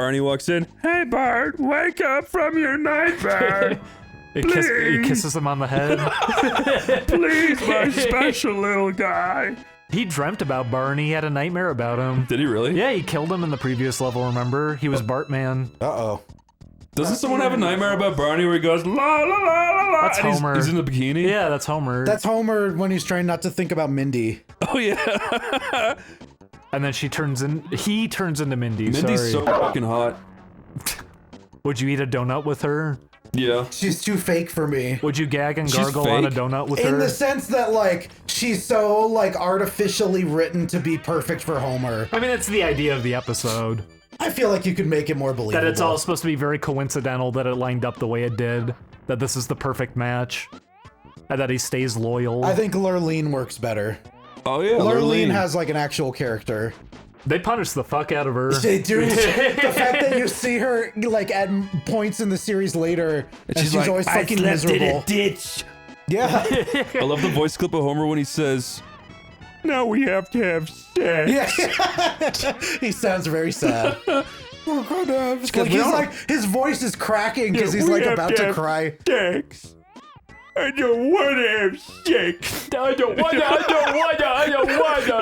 Barney walks in. Hey, Bart, wake up from your nightmare. He kisses him on the head. Please, my special little guy. He dreamt about Barney. He had a nightmare about him. Did he really? Yeah, he killed him in the previous level, remember? He was Bartman. Uh-oh. Doesn't someone have a nightmare about Barney where he goes, la la la la la? That's Homer. He's in a bikini? Yeah, that's Homer. That's Homer when he's trying not to think about Mindy. Oh, yeah. And then he turns into Mindy, Mindy's so fucking hot. Would you eat a donut with her? Yeah. She's too fake for me. Would you gag and She's gargle on a fake? donut with her? In the sense that, like, she's so, like, artificially written to be perfect for Homer. I mean, it's the idea of the episode. I feel like you could make it more believable. That it's all supposed to be very coincidental that it lined up the way it did. That this is the perfect match. And that he stays loyal. I think Lurleen works better. Oh, yeah. Lurleen has, like, an actual character. They punish the fuck out of her. They do. The fact that you see her, like, at points in the series later, and she's like, always I fucking slept miserable. in a ditch. Yeah. I love the voice clip of Homer when he says, now we have to have sex. Yeah. He sounds very sad. We're gonna have sex. Like, we he's don't- like, his voice is cracking because he's we like have about to have cry. Sex. I don't want to have sex. I don't wanna.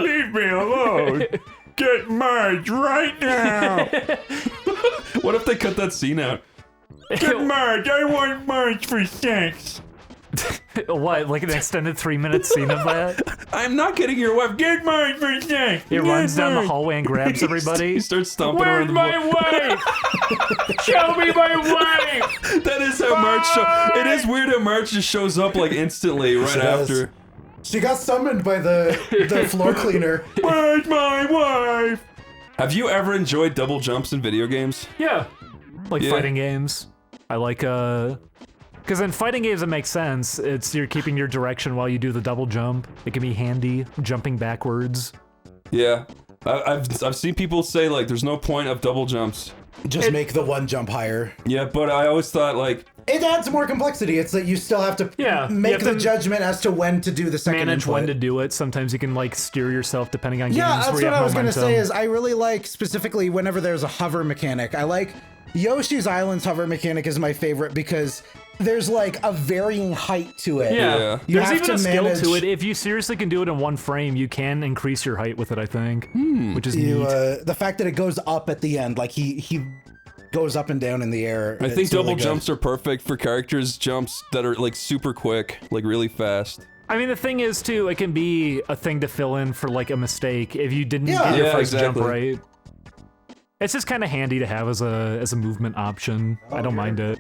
Leave me alone. Get Marge right now. What if they cut that scene out? Get Marge. I want Marge for sex. What, like an extended 3-minute scene of that? I'm not getting your wife. Get Marge for sex. He runs down the hallway and grabs everybody. He starts stomping Where's around the my wife? Show me my wife! That is how Marge it is weird how Marge just shows up like instantly right She does. after. She got summoned by the floor cleaner. Where's my wife? Have you ever enjoyed double jumps in video games? Yeah. Like Yeah. fighting games. I like, because in fighting games it makes sense. It's you're keeping your direction while you do the double jump. It can be handy, jumping backwards. Yeah. I've seen people say like there's no point of double jumps. Just make the one jump higher. Yeah, but I always thought like It adds more complexity. It's that you still have to make have the to judgment as to when to do the second manage input. when to do it. Sometimes you can like steer yourself depending on Yeah, games that's where you what I have was gonna momentum. say. Is I really like specifically whenever there's a hover mechanic. I like Yoshi's Island's hover mechanic is my favorite because there's like a varying height to it. Yeah. You There's have even to a skill manage- to it. If you seriously can do it in one frame, you can increase your height with it, I think. Which is You, neat. the fact that it goes up at the end, like he goes up and down in the air. I think double jumps are perfect for characters jumps that are like super quick, like really fast. I mean, the thing is, too, it can be a thing to fill in for, like, a mistake if you didn't get your Yeah, first jump exactly. right. It's just kind of handy to have as a movement option. I don't mind it.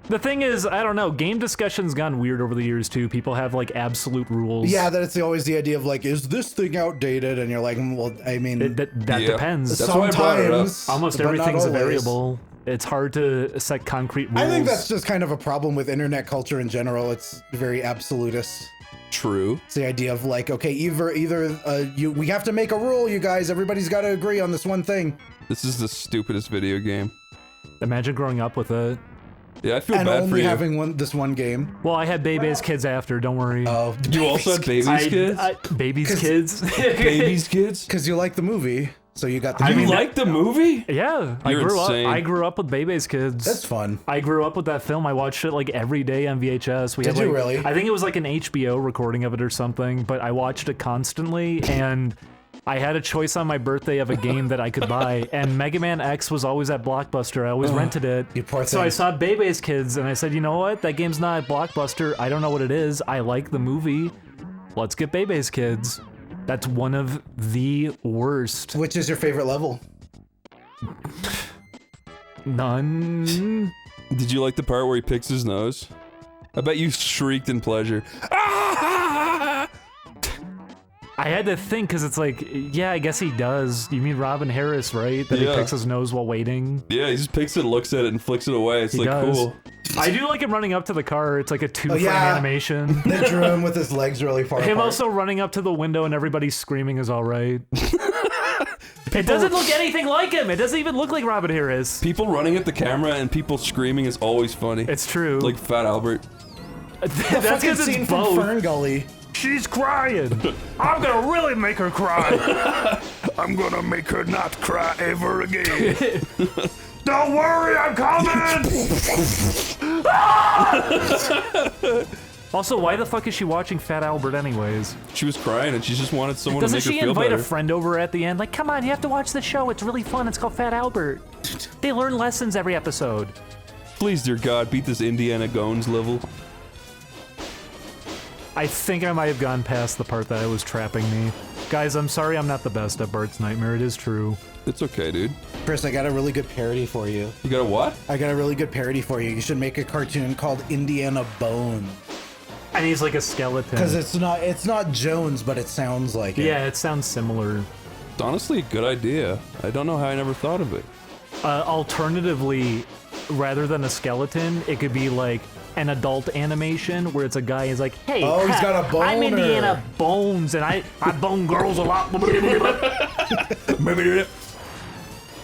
The thing is, I don't know, game discussion's gone weird over the years, too. People have, like, absolute rules. Yeah, that it's always the idea of like, is this thing outdated? And you're like, well, I mean, That Yeah. depends. That's why I brought it up. sometimes, Almost but not everything's a always. variable. It's hard to set concrete rules. I think that's just kind of a problem with internet culture in general. It's very absolutist. True. It's the idea of like, okay, we have to make a rule, you guys. Everybody's got to agree on this one thing. This is the stupidest video game. Imagine growing up with it. Yeah, I feel And bad for only you. having this one game. Well, I had Bebe's kids after, don't worry. Oh, You also had babies kids? Baby's kids? Babies kids? because you like the movie, so you got the. You game. like the movie? Yeah, You're insane. I grew up with Bebe's kids. That's fun. I grew up with that film. I watched it like every day on VHS. Did you really? I think it was like an HBO recording of it or something, but I watched it constantly, and I had a choice on my birthday of a game that I could buy, and Mega Man X was always at Blockbuster. I always rented it. You poor So thing. I saw Bebe's Kids, and I said, you know what? That game's not at Blockbuster. I don't know what it is. I like the movie. Let's get Bebe's Kids. That's one of the worst. Which is your favorite level? None. Did you like the part where he picks his nose? I bet you shrieked in pleasure. Ah! I had to think because it's like, yeah, I guess he does. You mean Robin Harris, right? That Yeah. he picks his nose while waiting. Yeah, he just picks it, looks at it, and flicks it away. It's He like does. cool. I do like him running up to the car. It's like a 2-frame yeah. animation. They drew him with his legs really far Him apart. also running up to the window and everybody screaming is all right. It doesn't look anything like him. It doesn't even look like Robin Harris. People running at the camera and people screaming is always funny. It's true. Like Fat Albert. That's Fucking because scene it's from both. Fern Gully. She's crying. I'm gonna really make her cry. I'm gonna make her not cry ever again. Don't worry, I'm coming. Also, why the fuck is she watching Fat Albert anyways? She was crying and she just wanted someone to Doesn't make her she feel invite better. a friend over at the end? Like, come on, you have to watch the show. It's really fun. It's called Fat Albert. They learn lessons every episode. Please, dear God, beat this Indiana Jones level. I think I might have gone past the part that it was trapping me. Guys, I'm sorry I'm not the best at Bart's Nightmare. It is true. It's okay, dude. Chris, I got a really good parody for you. You got a what? I got a really good parody for you. You should make a cartoon called Indiana Bone. And he's like a skeleton. Because it's not Jones, but it sounds like it. Yeah, it sounds similar. It's honestly a good idea. I don't know how I never thought of it. Alternatively, rather than a skeleton, it could be like an adult animation where it's a guy who's like, hey, Oh, he's got a boner. I'm Indiana Bones, and I bone girls a lot.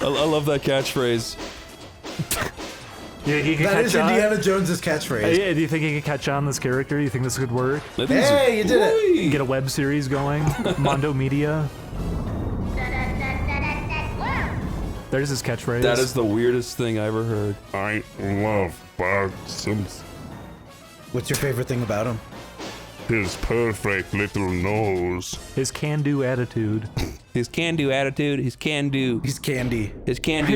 I love that catchphrase. You think he could That catch is on? Indiana Jones's catchphrase. Yeah, do you think he could catch on this character? Do you think this could work? I think it's- Hey, you did it! Get a web series going? Mondo Media? There's his catchphrase. That is the weirdest thing I ever heard. I love Bart Simpson. What's your favorite thing about him? His perfect little nose. his can-do attitude. His can-do attitude, his can-do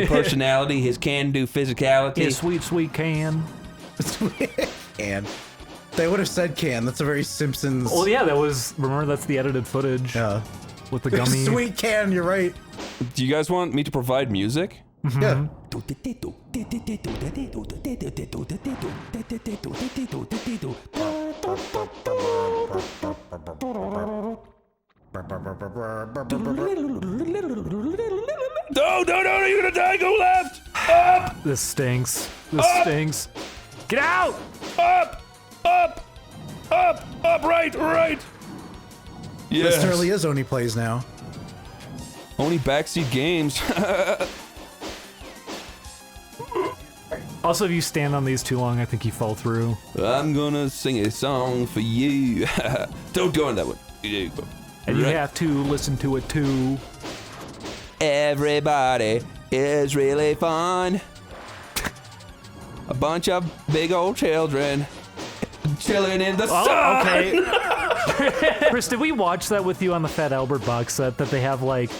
personality, his can-do physicality. His sweet, sweet can. Can. They would have said can. That's a very Simpsons. Oh yeah, that was. Remember, that's the edited footage with the gummy. Sweet can, you're right. Do you guys want me to provide music? Yeah. No, you're gonna die, go left! Up! This stinks. This stinks. Get out! Up! Right! Yes. This really is OneyPlays now. Only backseat games. Also, if you stand on these too long, I think you fall through. I'm gonna sing a song for you. Don't go on that one. And you have to listen to it too. Everybody is really fun. A bunch of big old children chilling in the sun. Oh, okay. Chris, did we watch that with you on the Fat Albert box set that they have like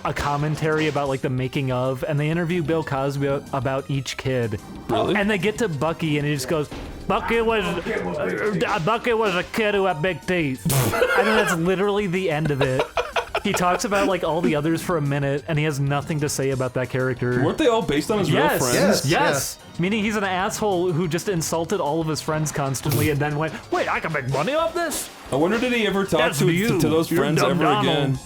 a commentary about like the making of, and they interview Bill Cosby about each kid. Really? And they get to Bucky and he just goes, Bucky was a kid who had big teeth. And then that's literally the end of it. He talks about like all the others for a minute and he has nothing to say about that character. Weren't they all based on his real Yes, friends? yes. Meaning he's an asshole who just insulted all of his friends constantly and then went, wait, I can make money off this? I wonder, did he ever talk That's to you. those You're friends dumb ever Donald. again?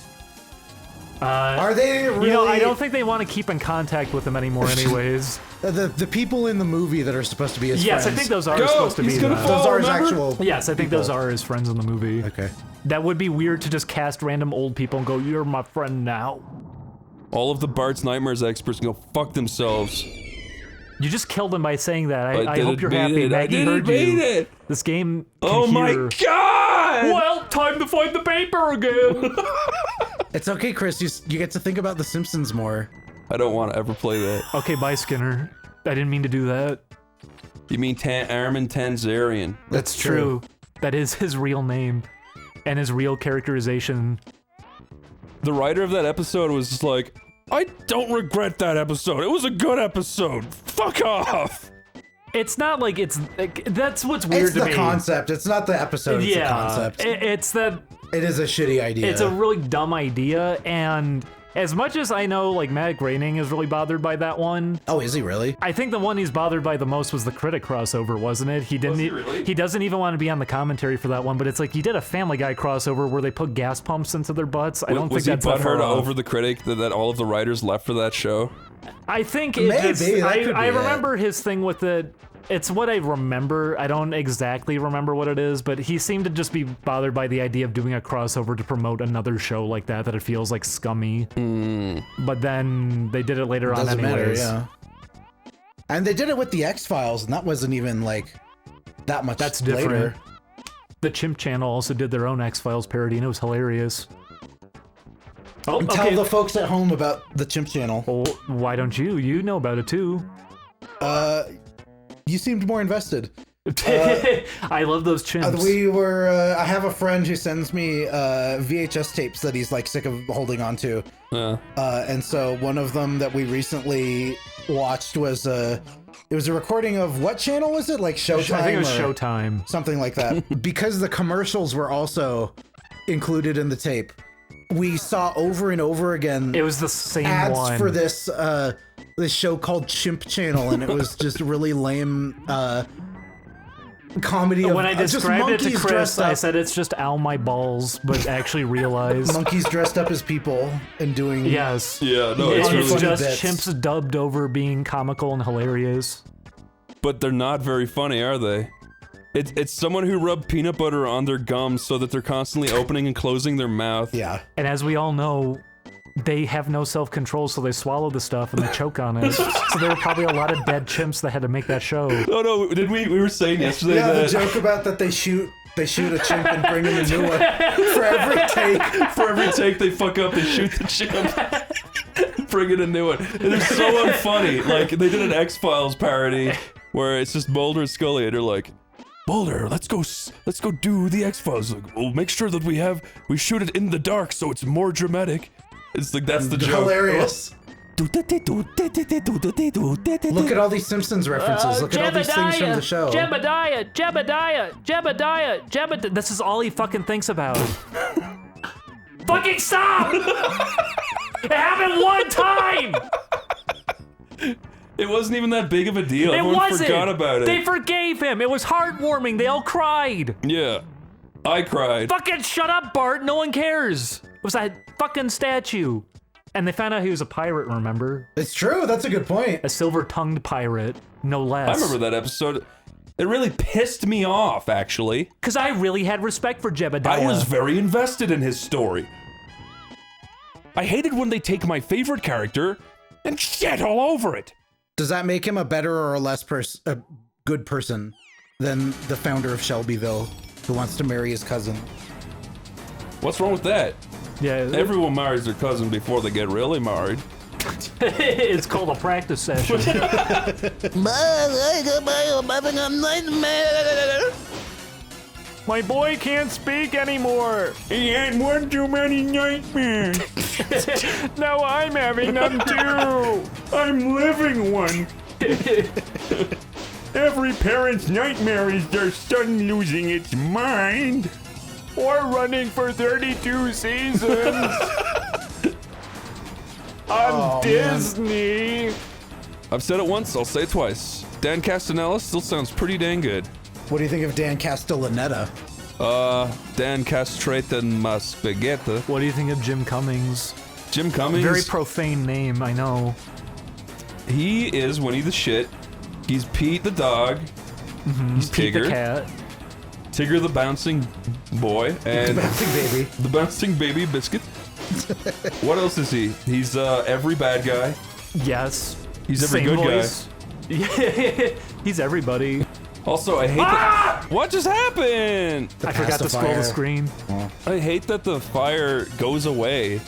Are they really? You know, I don't think they want to keep in contact with him anymore anyways. The people in the movie that are supposed to be his Yes, friends. I think those are Go! supposed to He's be gonna that. fall. Those are his remember? actual. Yes, I think those are his friends in the movie. Okay. That would be weird to just cast random old people and go, you're my friend now. All of the Bart's Nightmares experts can go fuck themselves. You just killed him by saying that. I didn't hope you're mean happy. it. I Maggie didn't heard mean you. it. This game can Oh my hear. god! Well, time to find the paper again. It's okay, Chris. You get to think about The Simpsons more. I don't want to ever play that. Okay, bye, Skinner. I didn't mean to do that. You mean Armin Tanzarian? That's true. That is his real name and his real characterization. The writer of that episode was just like, I don't regret that episode. It was a good episode. Fuck off. It's not like it's that's what's weird It's to the me. concept. It's not the episode. It's the concept. It's that It is a shitty idea. it's a really dumb idea, and as much as I know, like, Matt Groening is really bothered by that one, Oh, is he really? I think the one he's bothered by the most was the critic crossover, wasn't it? He didn't. really? He doesn't even want to be on the commentary for that one, but it's like you did a Family Guy crossover where they put gas pumps into their butts. I don't was think he that's that far butthurt off. over the critic that all of the writers left for that show? I think it Maybe, just, that could be I it. remember his thing with it. It's what I remember. I don't exactly remember what it is, but he seemed to just be bothered by the idea of doing a crossover to promote another show like that it feels like scummy. But then they did it later on Doesn't anyways. matter, yeah. And they did it with the X-Files, and that wasn't even like that much That's later. different. The Chimp Channel also did their own X-Files parody, and it was hilarious. Oh, Tell okay. the folks at home about the Chimp Channel. Well, why don't you? You know about it too. You seemed more invested. I love those chimps. I have a friend who sends me VHS tapes that he's like sick of holding on to. And so one of them that we recently watched was it was a recording of what channel was it? Like Showtime? I think it was Showtime. Something like that. Because the commercials were also included in the tape. We saw over and over again. It was the same ads one for this show called Chimp Channel, and it was just really lame comedy. When I just described it to monkeys Chris, dressed I up, said it's just ow my balls, but actually realized. monkeys dressed up as people and doing. Yes. Yeah, no, It's it's really just bits. chimps dubbed over being comical and hilarious. But they're not very funny, are they? It's someone who rubbed peanut butter on their gums so that they're constantly opening and closing their mouth. Yeah. And as we all know, they have no self-control, so they swallow the stuff and they choke on it. So there were probably a lot of dead chimps that had to make that show. Oh no, did we were saying yesterday Yeah, the that joke about that they shoot a chimp and bring him a new one for every take. they fuck up, they shoot the chimp. Bring in a new one. And they're so unfunny. Like they did an X-Files parody where it's just Mulder and Scully and they're like, Mulder, let's go do the X-Files. Like, we'll make sure that we shoot it in the dark so it's more dramatic. It's like, that's the joke. Hilarious. Look at all these Simpsons references. Look at all these things from the show. Jebediah. This is all he fucking thinks about. Fucking stop! It happened one time! It wasn't even that big of a deal. It Everyone wasn't! forgot about it. They forgave him. It was heartwarming. They all cried. Yeah. I cried. Fucking shut up, Bart. No one cares. It was that fucking statue. And they found out he was a pirate, remember? It's true. That's a good point. A silver-tongued pirate, no less. I remember that episode. It really pissed me off, actually. Because I really had respect for Jebediah. I was very invested in his story. I hated when they take my favorite character and shit all over it. Does that make him a better or a good person than the founder of Shelbyville who wants to marry his cousin? What's wrong with that? Yeah. Everyone marries their cousin before they get really married. It's called a practice session. I'm having a nightmare. My boy can't speak anymore. He had one too many nightmares. Now I'm having them too. I'm living one. Every parent's nightmare is their son losing its mind. Or running for 32 seasons. On Disney. I've said it once, I'll say it twice. Dan Castellaneta still sounds pretty dang good. What do you think of Dan Castellaneta? Dan Castrate and my spaghetti. What do you think of Jim Cummings? Jim Cummings. Very profane name, I know. He is Winnie the shit. He's Pete the dog. He's Pete Tigger. the cat. Tigger the bouncing boy. And Bouncing baby. the bouncing baby biscuit. What else is he? He's every bad guy. Yes. He's every Same good voice. Yeah. He's everybody. Also, I hate that. What just happened? I forgot to scroll the pacifier. screen. I hate that the fire goes away.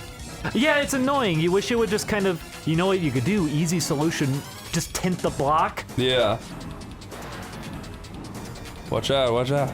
Yeah, it's annoying. You wish it would just kind of, you know what you could do? Easy solution. Just tint the block. Yeah. Watch out, watch out.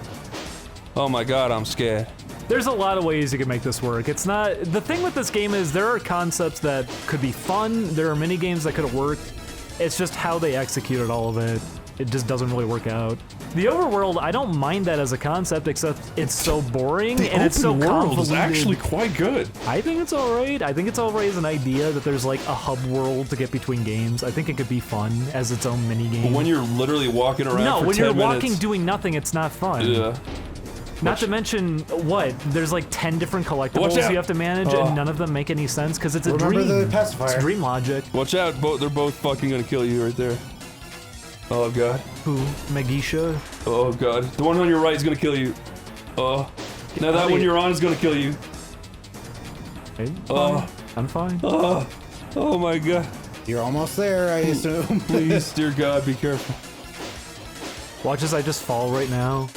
Oh my god, I'm scared. There's a lot of ways you can make this work. It's not, the thing with this game is there are concepts that could be fun. There are mini games that could have worked. It's just how they executed all of it. It just doesn't really work out. The overworld, I don't mind that as a concept, except it's so boring and it's so open world is convoluted. actually quite good. I think it's alright. I think it's alright as an idea that there's like a hub world to get between games. I think it could be fun as its own mini game. But when you're literally walking around no, for when 10 you're minutes, walking doing nothing, it's not fun. Yeah. Not to mention, what? There's like 10 different collectibles out. you have to manage, and none of them make any sense because it's a Remember dream. the pacifier. It's dream logic. Watch out, they're both fucking gonna kill you right there. Oh god. Who? Magisha? Oh god. The one on your right is gonna kill you. Oh. Now that one you're on is gonna kill you. Hey, Oh. I'm fine. Oh. Oh my god. You're almost there, I assume. Please, dear god, be careful. Watch as I just fall right now.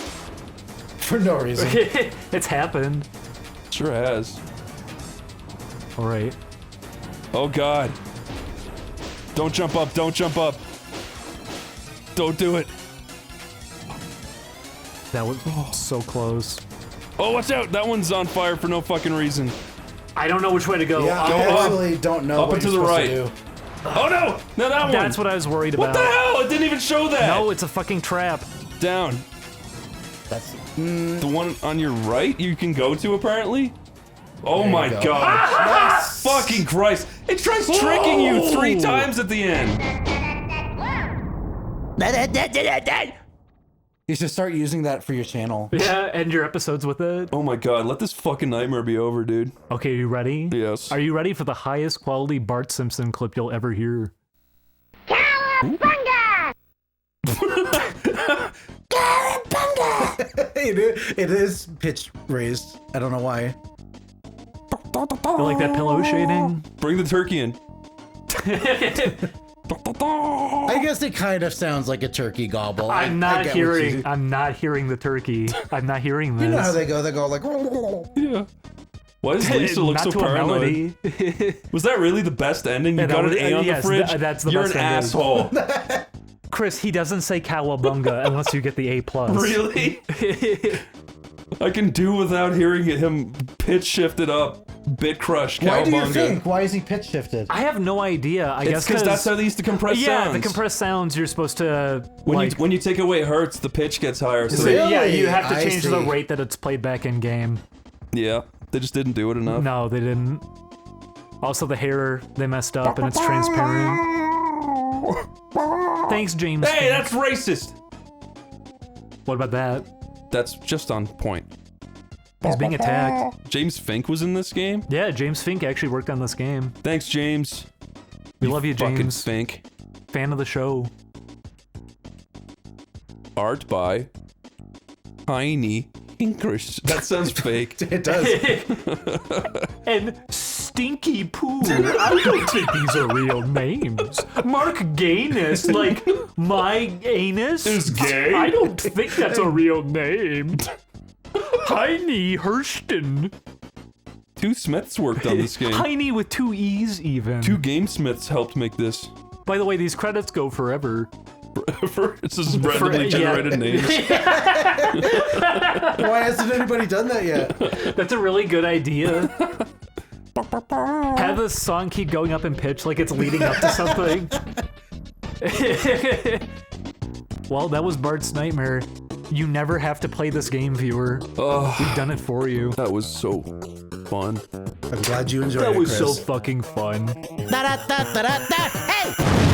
For no reason. It's happened. Sure has. All right. Oh God. Don't jump up, don't jump up. Don't do it. That was so close. Oh, watch out! That one's on fire for no fucking reason. I don't know which way to go. Yeah, Go I up. actually don't know Up what and to you're the supposed right. to do. Oh no! No, that one! That's what I was worried What about. the hell? It didn't even show that! No, it's a fucking trap. Down. That's The one on your right you can go to, apparently? Oh There my you go. God. Fucking Christ. It tries tricking you 3 times at the end. You should start using that for your channel. Yeah, and your episodes with it. Oh my God, let this fucking nightmare be over, dude. Okay, you ready? Yes. Are you ready for the highest quality Bart Simpson clip you'll ever hear? It is pitch raised. I don't know why. You like that pillow shading? Bring the turkey in. I guess it kind of sounds like a turkey gobble. I'm I not get what hearing. you- I'm not hearing the turkey. I'm not hearing this. You know how they go? They go like. Yeah. Why does Lisa look Not so to a paranoid? melody. Was that really the best ending? You Yeah, that got was- an A on yes, the fridge? that's the You're best an ending. asshole. Chris, he doesn't say cowabunga unless you get the A+. Really? I can do without hearing him pitch shifted up. Bit crush, Why do you cowabunga. think? Why is he pitch shifted? I have no idea. I It's guess because that's how they used to compress yeah, sounds. the compressed sounds you're supposed to when you take away hertz, the pitch gets higher. So Really? yeah, you have to I change the see. rate that it's played back in game. yeah, they just didn't do it enough. No, they didn't. Also, the hair they messed up and it's transparent. Thanks, James. Hey, Fink. that's racist. What about that? That's just on point. He's being attacked. James Fink was in this game. Yeah, James Fink actually worked on this game. Thanks, James. We love you, Fucking James. Fink. Fan of the show. Art by Tiny Inkers. That sounds fake. It does. And Stinky Poo. I don't think these are real names. Mark Gayness, like my anus, Is gay? I don't think that's a real name. Heine Hurston. 2 Smiths worked on this game. Heine with 2 E's even. 2 Gamesmiths helped make this. By the way, these credits go forever. It's just randomly yeah. generated names. Why hasn't anybody done that yet? That's a really good idea. Have the song keep going up in pitch like it's leading up to something. Well, that was Bart's Nightmare. You never have to play this game, viewer. We've done it for you. That was so fun. I'm glad you enjoyed That it, was Chris. so fucking fun. Da-da-da-da-da-da. Hey!